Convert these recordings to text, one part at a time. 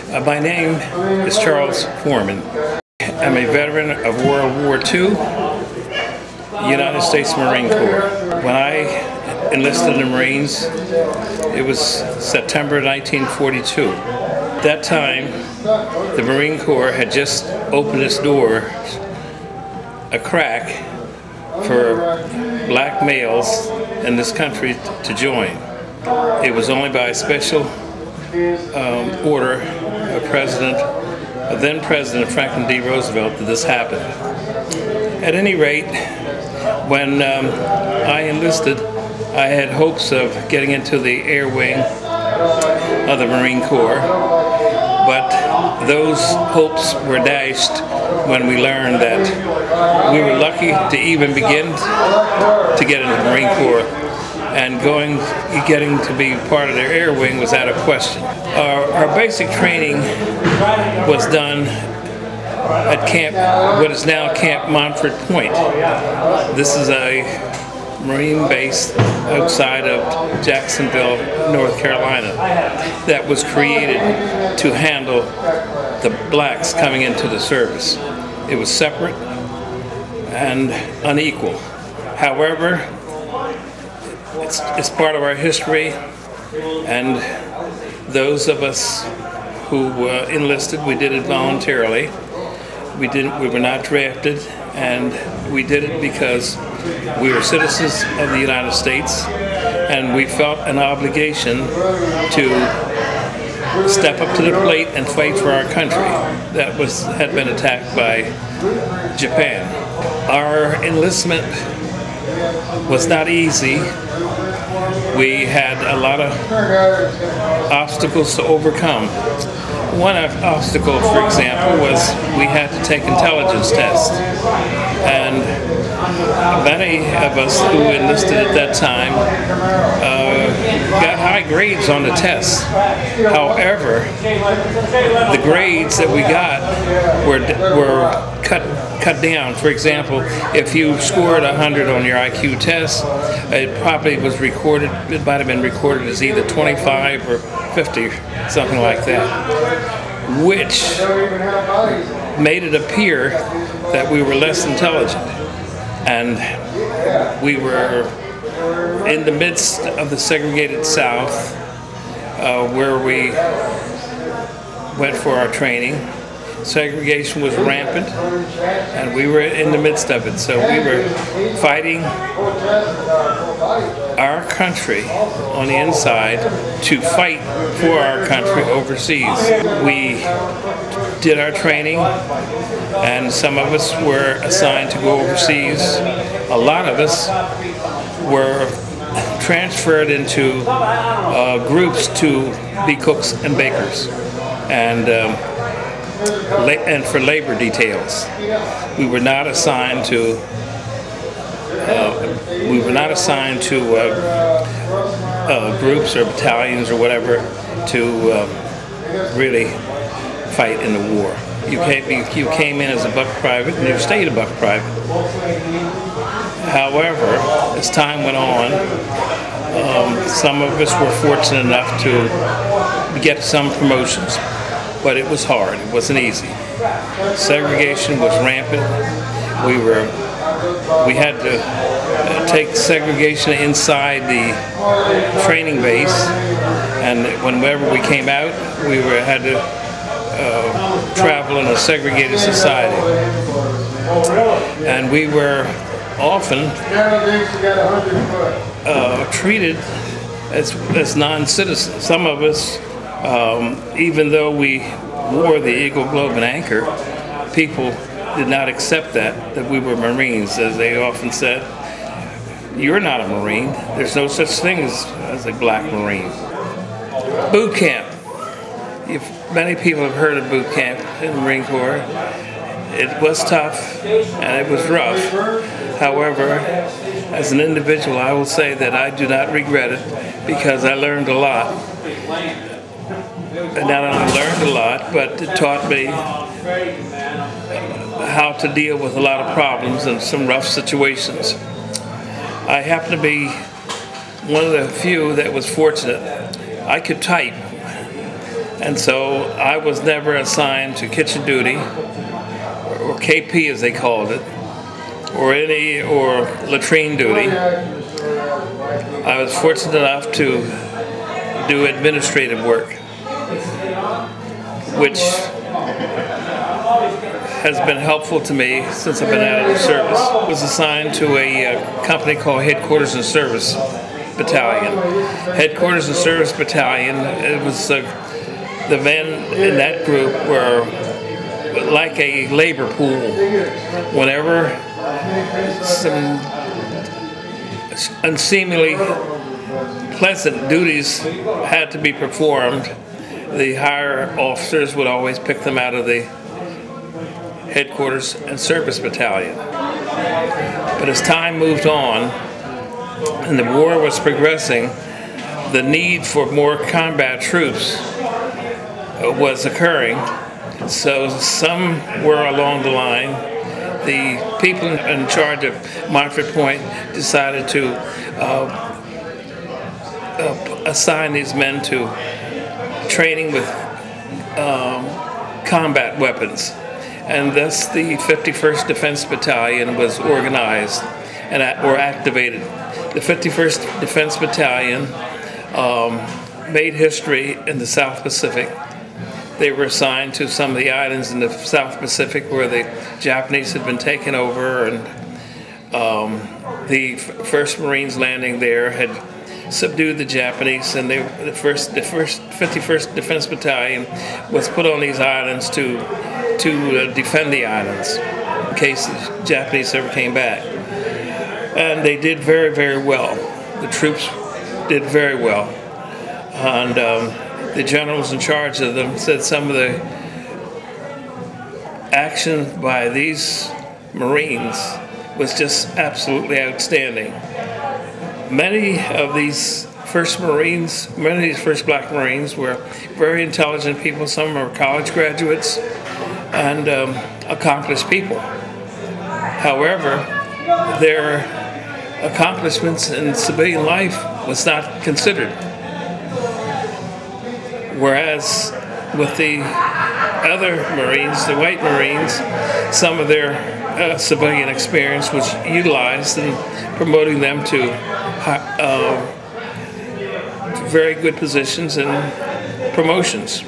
My name is Charles Foreman. I'm a veteran of World War II, United States Marine Corps. When I enlisted in the Marines, it was September 1942. At that time, the Marine Corps had just opened its door a crack for black males in this country to join. It was only by special order of then President Franklin D. Roosevelt that this happened. At any rate, when I enlisted, I had hopes of getting into the air wing of the Marine Corps, but those hopes were dashed when we learned that we were lucky to even begin to get into the Marine Corps, and getting to be part of their air wing was out of question. Our basic training was done at what is now Camp Montford Point. This is a Marine base outside of Jacksonville, North Carolina, that was created to handle the blacks coming into the service. It was separate and unequal. However, it's part of our history, and those of us who enlisted, we did it voluntarily. We were not drafted, and we did it because we were citizens of the United States, and we felt an obligation to step up to the plate and fight for our country that had been attacked by Japan. Our enlistment was not easy. We had a lot of obstacles to overcome. One obstacle, for example, was we had to take intelligence tests. And many of us who enlisted at that time got high grades on the tests. However, the grades that we got were cut down. For example, if you scored 100 on your IQ test, it probably was recorded, it might have been recorded as either 25 or 50, something like that, which made it appear that we were less intelligent. And we were in the midst of the segregated South, where we went for our training. Segregation was rampant, and we were in the midst of it. So we were fighting our country on the inside to fight for our country overseas. We did our training, and some of us were assigned to go overseas. A lot of us were transferred into groups to be cooks and bakers, and for labor details. We were not assigned to groups or battalions or whatever to really fight in the war. You came in as a buck private, and you stayed a buck private. However, as time went on, some of us were fortunate enough to get some promotions. But it was hard. It wasn't easy. Segregation was rampant. We had to take segregation inside the training base, and whenever we came out, we had to travel in a segregated society. And we were often treated as non-citizens. Some of us, even though we wore the Eagle, Globe, and Anchor, people did not accept that we were Marines. As they often said, "You're not a Marine. There's no such thing as a black Marine." Boot camp. Many people have heard of boot camp in the Marine Corps. It was tough and it was rough. However, as an individual, I will say that I do not regret it, because I learned a lot. And not only learned a lot, but it taught me how to deal with a lot of problems and some rough situations. I happen to be one of the few that was fortunate. I could type, And so I was never assigned to kitchen duty, or KP as they called it, or latrine duty. I was fortunate enough to do administrative work, which has been helpful to me since I've been out of the service. I was assigned to a company called Headquarters and Service Battalion. Headquarters and Service Battalion, it was the men in that group were like a labor pool. Whenever some unseemingly pleasant duties had to be performed, the higher officers would always pick them out of the Headquarters and Service Battalion. But as time moved on and the war was progressing, the need for more combat troops was occurring. So somewhere along the line, the people in charge of Montford Point decided to assign these men to training with combat weapons. And thus the 51st Defense Battalion was organized or activated. The 51st Defense Battalion made history in the South Pacific. They were assigned to some of the islands in the South Pacific where the Japanese had been taken over, and the 1st Marines landing there had subdued the Japanese, and the 51st Defense Battalion was put on these islands to defend the islands in case the Japanese ever came back. And they did very, very well. The troops did very well. And the generals in charge of them said some of the action by these Marines was just absolutely outstanding. Many of these first Black Marines were very intelligent people. Some were college graduates and accomplished people. However, their accomplishments in civilian life was not considered. Whereas with the other Marines, the white Marines, some of their civilian experience was utilized in promoting them to very good positions and promotions.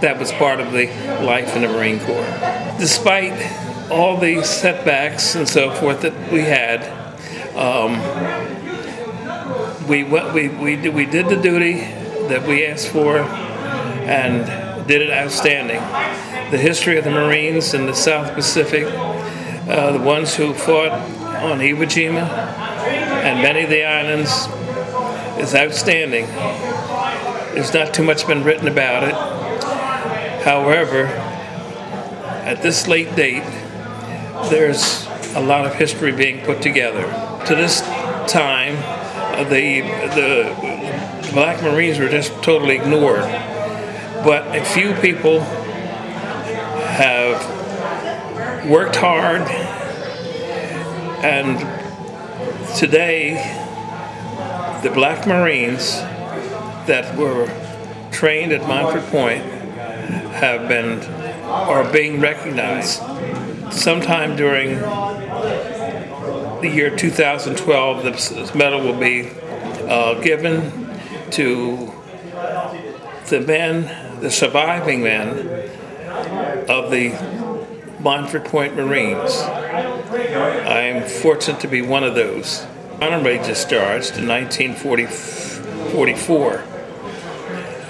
That was part of the life in the Marine Corps. Despite all the setbacks and so forth that we had, we did the duty that we asked for and did it outstanding. The history of the Marines in the South Pacific, the ones who fought on Iwo Jima and many of the islands, is outstanding. There's not too much been written about it. However, at this late date, there's a lot of history being put together. To this time, the Black Marines were just totally ignored. But a few people have worked hard, and today the Black Marines that were trained at Montford Point are being recognized. Sometime during the year 2012, this medal will be given to the surviving men of the Montford Point Marines. I am fortunate to be one of those. Honorably discharged in 1944,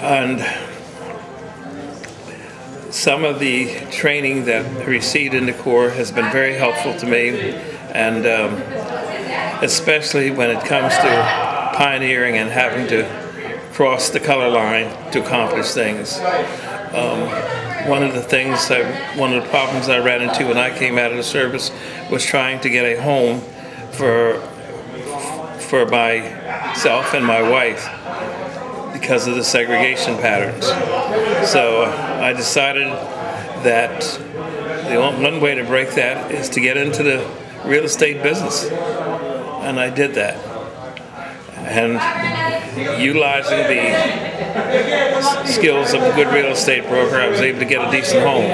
and some of the training that I received in the Corps has been very helpful to me, and especially when it comes to pioneering and having to cross the color line to accomplish things. One of the problems I ran into when I came out of the service was trying to get a home for myself and my wife because of the segregation patterns. So I decided that the one way to break that is to get into the real estate business, and I did that. And utilizing the skills of a good real estate broker, I was able to get a decent home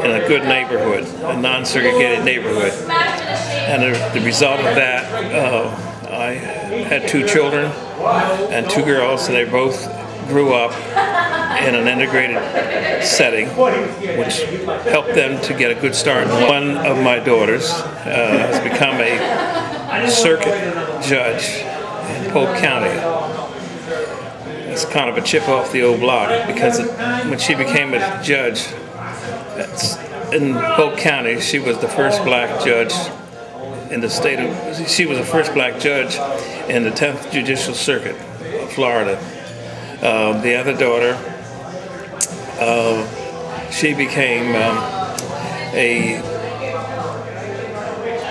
in a good neighborhood, a non-segregated neighborhood. And the result of that, I had 2 children and 2 girls, and they both grew up in an integrated setting, which helped them to get a good start. One of my daughters has become a circuit judge in Polk County. It's kind of a chip off the old block, because when she became a judge in Polk County, she was the first black judge in the state of, she was the first black judge in the 10th Judicial Circuit of Florida. The other daughter, she became a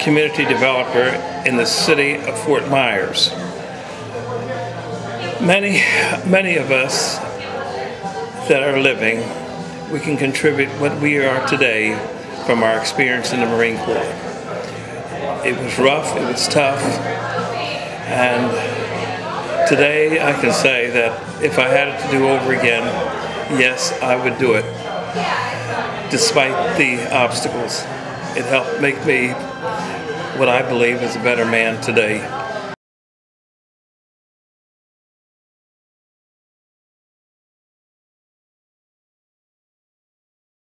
community developer in the city of Fort Myers. Many of us that are living, we can contribute what we are today from our experience in the Marine Corps. It was rough, it was tough, and today I can say that if I had it to do over again, yes, I would do it, despite the obstacles. It helped make me what I believe is a better man today.